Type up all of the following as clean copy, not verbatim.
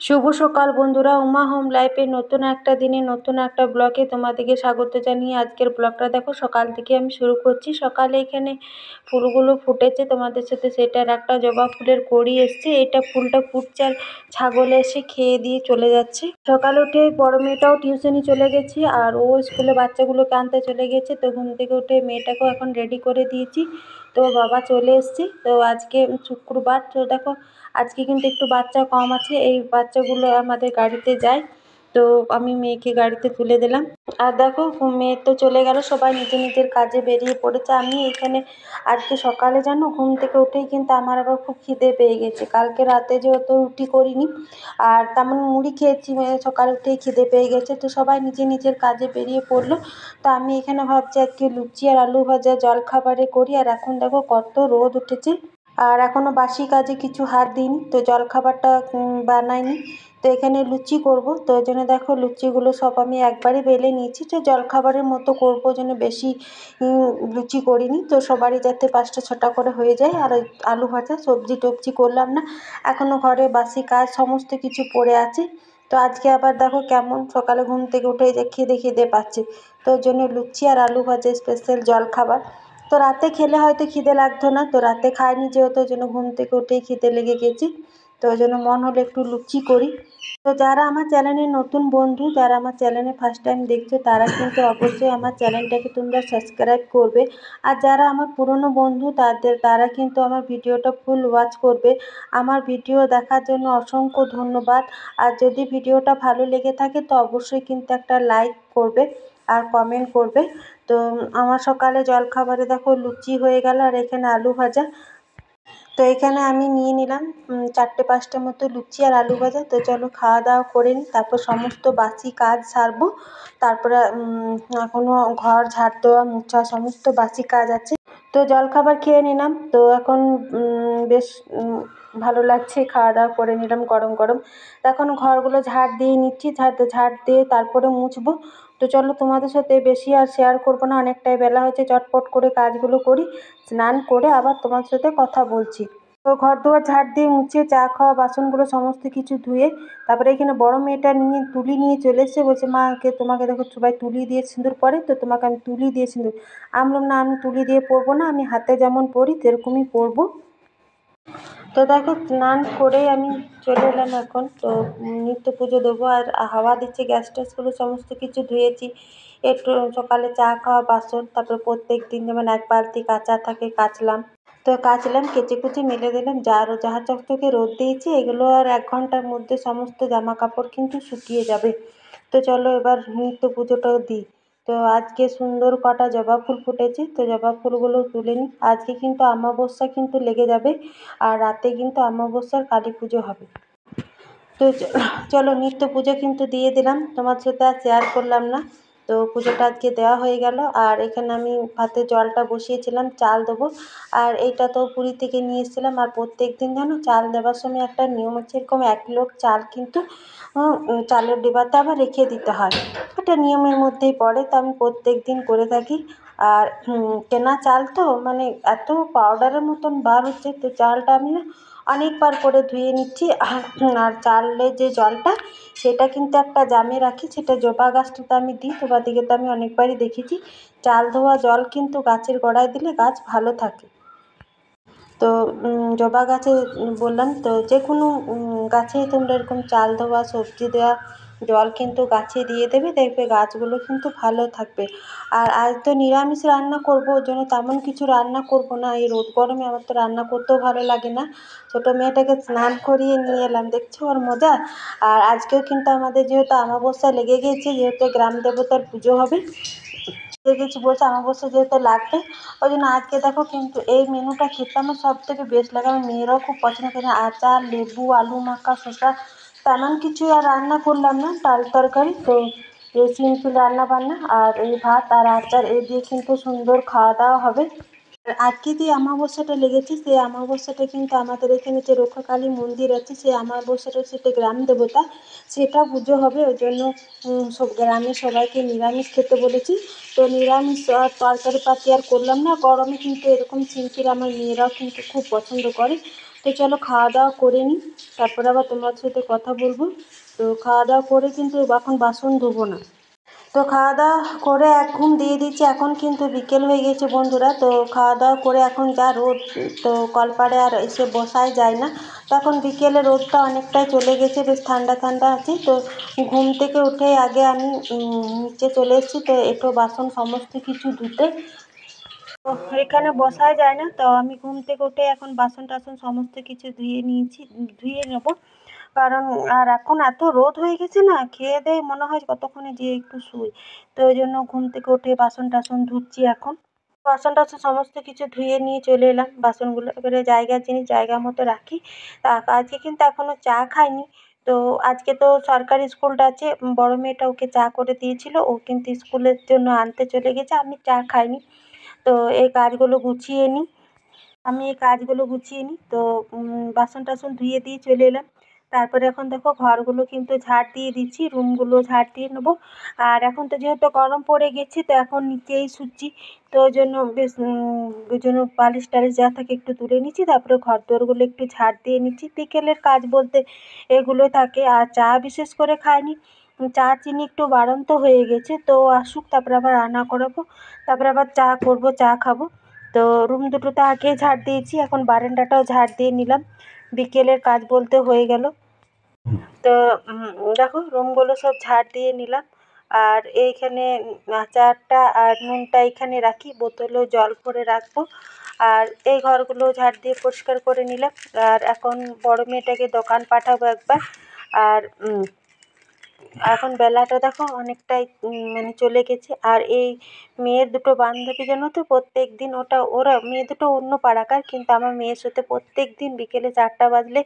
শুভ সকাল বন্ধুরা, উমা হোম লাইফের নতুন একটা দিনে নতুন একটা ব্লগে তোমাদেরকে স্বাগত জানিয়ে আজকের ব্লগটা দেখো সকাল থেকে আমি শুরু করছি। সকালে এখানে ফুলগুলো ফুটেছে, তোমাদের সাথে সেটার একটা জবা ফুলের কড়ি এসছে। এটা ফুলটা ফুটছে আর ছাগল এসে খেয়ে দিয়ে চলে যাচ্ছে। সকালে উঠে বড় মেয়েটাও টিউশনি চলে গেছি আর ও স্কুলে বাচ্চাগুলোকে আনতে চলে গেছে। তো ঘুম থেকে উঠে মেয়েটাকেও এখন রেডি করে দিয়েছি। তো বাবা চলে এসছে। তো আজকে শুক্রবার, তো দেখো আজকে কিন্তু একটু বাচ্চা কম আছে, এই বাচ্চাগুলো আমাদের গাড়িতে যায়। তো আমি মেয়েকে গাড়িতে তুলে দিলাম। আর দেখো মেয়ে তো চলে গেল, সবাই নিজের নিজের কাজে বেরিয়ে পড়েছে। আমি এখানে আজকে সকালে জানো ঘুম থেকে উঠেই কিন্তু আমার আবার খুব খিদে পেয়ে গেছে। কালকে রাতে যেহেতু রুটি করিনি আর তেমন মুড়ি খেয়েছি, সকালে উঠেই খিদে পেয়ে গেছে। তো সবাই নিজের নিজের কাজে বেরিয়ে পড়লো। তো আমি এখানে ভাবছি আজকে লুচি আর আলু ভাজা জলখাবারে করি। আর এখন দেখো কত রোদ উঠেছে আর এখনও বাসি কাজে কিছু হাত দিইনি, তো জলখাবারটা বানাইনি। তো এখানে লুচি করব, তো ওই জন্য দেখো লুচিগুলো সব আমি একবারই বেলে নিয়েছি। তো জলখাবারের মতো করবো, ওই জন্য বেশি লুচি করিনি। তো সবারই যাতে 5টা 6টা করে হয়ে যায়। আর ওই আলু ভাজা সবজি টবজি করলাম না, এখনও ঘরে বাসি কাজ সমস্ত কিছু পড়ে আছে। তো আজকে আবার দেখো কেমন সকালে ঘুম থেকে উঠেই যে খিদে খিদে পাচ্ছে। তো ওই জন্য লুচি আর আলু ভাজা স্পেশাল জলখাবার। তো রাতে খেলে হয়তো খিদে লাগতো না, তো রাতে খাইনি যেহেতু ওই জন্য ঘুম থেকে উঠেই খিদে লেগে গেছি। তো ওই জন্য মন হলো একটু লুচি করি। তো যারা আমার চ্যানেলের নতুন বন্ধু, যারা আমার চ্যানেলে ফার্স্ট টাইম দেখছো, তারা কিন্তু অবশ্যই আমার চ্যানেলটাকে তোমরা সাবস্ক্রাইব করবে। আর যারা আমার পুরনো বন্ধু তারা কিন্তু আমার ভিডিওটা ফুল ওয়াচ করবে। আমার ভিডিও দেখার জন্য অসংখ্য ধন্যবাদ। আর যদি ভিডিওটা ভালো লেগে থাকে তো অবশ্যই কিন্তু একটা লাইক করবে আর কমেন্ট করবে। তো আমার সকালে জলখাবারে দেখো লুচি হয়ে গেল আর এখানে আলু ভাজা। তো এখানে আমি নিয়ে নিলাম 4টে 5টে মতো লুচি আর আলু ভাজা। তো চলো খাওয়া দাওয়া করে নিই, তারপর সমস্ত বাসি কাজ সারবো। তারপরে এখনও ঘর ঝাড় দেওয়া মোছা সমস্ত বাসি কাজ আছে। তো জলখাবার খেয়ে নিলাম। তো এখন বেশ ভালো লাগছে, খাওয়া দাওয়া করে নিলাম গরম গরম। এখন ঘরগুলো ঝাড় দিয়ে নিচ্ছি, ঝাড় দিয়ে তারপরে মুছবো। তো চলো তোমাদের সাথে বেশি আর শেয়ার করবো না, অনেকটাই বেলা হয়েছে, চটপট করে কাজগুলো করি, স্নান করে আবার তোমার সাথে কথা বলছি। তো ঘর দুয়ার ঝাড় দিয়ে মুছে চা খাওয়া বাসনগুলো সমস্ত কিছু ধুয়ে তারপরে এখানে বড় মেয়েটা তুলি নিয়ে চলে এসেছে, বলছে মাকে তোমাকে দেখো সবাই তুলি দিয়ে সিঁদুর পরে, তো তোমাকে আমি তুলি দিয়ে সিঁদুর। আমি বললাম না, আমি তুলি দিয়ে পরবো না, আমি হাতে যেমন পরি সেরকমই পরবো। তো দেখো স্নান করে আমি চলে এলাম এখন। তো নিত্য পুজো দেবো আর হাওয়া দিচ্ছে, গ্যাস ট্যাসগুলো সমস্ত কিছু ধুয়েছি। একটু সকালে চা খাওয়া বাসন, তারপর প্রত্যেক দিন যেমন 1 বালতি কাচা থাকে কাচলাম। তো কাচলাম, কেচে কুচে মেলে দিলাম। যাহা চকচকে রোদ দিয়েছে, এগুলো আর 1 ঘন্টার মধ্যে সমস্ত জামা কাপড় কিন্তু শুকিয়ে যাবে। তো চলো এবার নিত্য পুজোটাও দিই। তো আজকে সুন্দর কটা জবা ফুল ফুটেছে, তো জবা ফুলগুলো তুলে নিই। আজকে কিন্তু অমাবস্যা কিন্তু লেগে যাবে আর রাতে কিন্তু অমাবস্যার কালী পুজো হবে। তো চলো নিত্য পুজো কিন্তু দিয়ে দিলাম, তোমার সাথে আর শেয়ার করলাম না। তো পুজোটা আজকে দেওয়া হয়ে গেল। আর এখানে আমি ভাতে জলটা বসিয়েছিলাম, চাল দেবো। আর এইটা তো পুরী থেকে নিয়ে এসেছিলাম। আর প্রত্যেক দিন জানো চাল দেওয়ার সময় একটা নিয়ম আছে, এরকম 1 লোক চাল কিন্তু চালের ডিবাতে আবার রেখে দিতে হয়, এটা নিয়মের মধ্যেই পড়ে। তো আমি প্রত্যেক দিন করে থাকি। আর কেনা চাল তো মানে এত পাউডারের মতন বার হচ্ছে, তো চালটা আমি না অনেকবার করে ধুয়ে নিচ্ছি। আর চালের যে জলটা সেটা কিন্তু একটা জামে রাখি, সেটা জবা গাছটাতে আমি দিই। তোমাদেরকে তো আমি অনেকবারই দেখেছি, চাল ধোয়া জল কিন্তু গাছের গোড়ায় দিলে গাছ ভালো থাকে। তো জবা গাছে বললাম, তো যে কোনো গাছেই তোমরা এরকম চাল দেওয়া সবজি দেওয়া জল কিন্তু গাছে দিয়ে দেবে, দেখবে গাছগুলো কিন্তু ভালো থাকবে। আর আজ তো নিরামিষ রান্না করবো, ওই জন্য তেমন কিছু রান্না করবো না। এই রোদ গরমে আমার তো রান্না করতেও ভালো লাগে না। ছোটো মেয়েটাকে স্নান করিয়ে নিয়ে এলাম, দেখছো ওর মজা। আর আজকেও কিন্তু আমাদের যেহেতু অমাবস্যা লেগে গিয়েছে, যেহেতু গ্রাম দেবতার পুজো হবে, দেখেছি বলছে অমাবস্যা যেহেতু লাগবে, ওই জন্য আজকে দেখো কিন্তু এই মেনুটা খেতে আমার সব থেকে বেস্ট লাগে। আমার মেয়েরাও খুব পছন্দ করে, আচার লেবু আলু মাখা শসা। তেমন কিছু আর রান্না করলাম না, ডাল তরকারি। তো এই সিম্পল রান্না বান্না আর এই ভাত আর আচার, এই দিয়ে কিন্তু সুন্দর খাওয়া দাওয়া হবে। আজকে যে অমাবস্যাটা লেগেছে, সেই অমাবস্যাটা কিন্তু আমাদের এখানে যে রক্ষাকালী মন্দির আছে, সেই অমাবস্যাটা সেটা গ্রাম দেবতা, সেটা পুজো হবে। ওই জন্য সব গ্রামের সবাইকে নিরামিষ খেতে বলেছি। তো নিরামিষ আর তরকারি পাতি আর করলাম না, গরমে কিন্তু এরকম সিম্পল আমার মেয়েরাও কিন্তু খুব পছন্দ করে। তো চলো খাওয়া দাওয়া করে নিই, তারপরে আবার তোমার সাথে কথা বলবো। তো খাওয়া দাওয়া করে কিন্তু এখন বাসন ধোবো না। তো খাওয়া দাওয়া করে এক ঘুম দিয়ে দিচ্ছি, এখন কিন্তু বিকেল হয়ে গেছে বন্ধুরা। তো খাওয়া দাওয়া করে এখন যা রোদ, তো কলপাড়ে আর এসে বসাই যায় না। তো এখন বিকেলে রোদটা অনেকটাই চলে গেছে, বেশ ঠান্ডা ঠান্ডা আছে। তো ঘুম থেকে উঠে আগে আমি নিচে চলে এসেছি, তো একটু বাসন সমস্ত কিছু ধুতে। তো এখানে বসাই যায় না, তো আমি ঘুম থেকে উঠে এখন বাসন টাসন সমস্ত কিছু ধুয়ে নিয়েছি, ধুয়ে নেবো। কারণ আর এখন এত রোদ হয়ে গেছে না, খেয়ে দেয়ে মনে হয় কতক্ষণে যেয়ে একটু শুই। তো ওই জন্য ঘুম থেকে উঠে বাসন টাসন ধুচ্ছি এখন। বাসন টাসন সমস্ত কিছু ধুয়ে নিয়ে চলে এলাম, বাসনগুলো এবারে জায়গার জিনিস জায়গা মতো রাখি। তা আজকে কিন্তু এখনও চা খাইনি। তো আজকে তো সরকারি স্কুলটা আছে, বড় মেয়েটা ওকে চা করে দিয়েছিল, ও কিন্তু স্কুলের জন্য আনতে চলে গেছে, আমি চা খাইনি। তো এই কাজগুলো গুছিয়ে নিই, তো বাসন টাসন ধুয়ে দিয়ে চলে এলাম। তারপরে এখন দেখো ঘরগুলো কিন্তু ঝাড় দিয়ে দিচ্ছি, রুমগুলো ঝাড় দিয়ে নেবো। আর এখন তো যেহেতু গরম পড়ে গেছে, তো এখন নিচেই শুচ্ছি। তো ওই জন্য বেশ ওই জন্য বালিশ টালিশ যা থাকে একটু তুলে নিচ্ছি, তারপরে ঘর দোরগুলো একটু ঝাড় দিয়ে নিচ্ছি। বিকেলের কাজ বলতে এগুলোই থাকে। আর চা বিশেষ করে খাইনি, চা চিনি একটু বাড়ন্ত হয়ে গেছে। তো আসুক, তারপরে আবার রান্না করাবো, তারপরে আবার চা করবো, চা খাবো। তো রুম দুটো তো আগে ঝাড় দিয়েছি, এখন বারান্দাটাও ঝাড় দিয়ে নিলাম। বিকেলের কাজ বলতে হয়ে গেল। তো দেখো রুমগুলো সব ঝাড় দিয়ে নিলাম। আর এইখানে আচারটা আর নুনটা এখানে রাখি, বোতলেও জল ভরে রাখবো। আর এই ঘরগুলো ঝাড় দিয়ে পরিষ্কার করে নিলাম। আর এখন বড় মেয়েটাকে দোকান পাঠাবো একবার। আর এখন বেলাটা দেখো অনেকটাই মানে চলে গেছে। আর এই মেয়ের দুটো বান্ধবী জানো তো, প্রত্যেক দিন ওরা মেয়ে দুটো অন্য পাড়াকার, কিন্তু আমার মেয়ের সাথে প্রত্যেক দিন বিকেলে 4টা বাজলে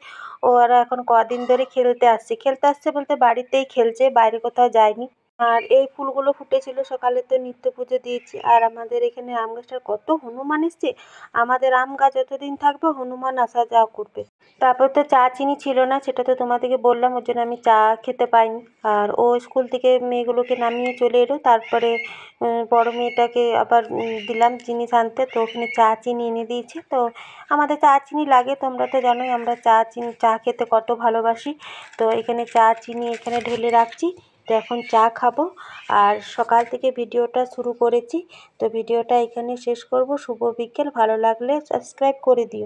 ওরা এখন কদিন ধরে খেলতে আসছে বলতে বাড়িতেই খেলছে, বাইরে কোথাও যায়নি। আর এই ফুলগুলো ফুটেছিল সকালে, তো নিত্য পুজো দিয়েছি। আর আমাদের এখানে আম গাছটার কত হনুমান এসছে, আমাদের আম গাছ যতদিন থাকবে হনুমান আসা যাওয়া করবে। তারপর তো চা চিনি ছিল না, সেটা তো তোমাদেরকে বললাম, ওর জন্য আমি চা খেতে পাইনি। আর ও স্কুল থেকে মেয়েগুলোকে নামিয়ে চলে এলো, তারপরে বড় মেয়েটাকে আবার দিলাম জিনিস আনতে, তো ওখানে চা চিনি এনে দিয়েছি। তো আমাদের চা চিনি লাগে, তোমরা তো জানোই আমরা চা খেতে কত ভালোবাসি। তো এখানে চা চিনি এখানে ঢেলে রাখছি। তো এখন চা খাবো। আর সকাল থেকে ভিডিওটা শুরু করেছি, তো ভিডিওটা এখানে শেষ করব। শুভ বিকেল, ভালো লাগলে সাবস্ক্রাইব করে দিও।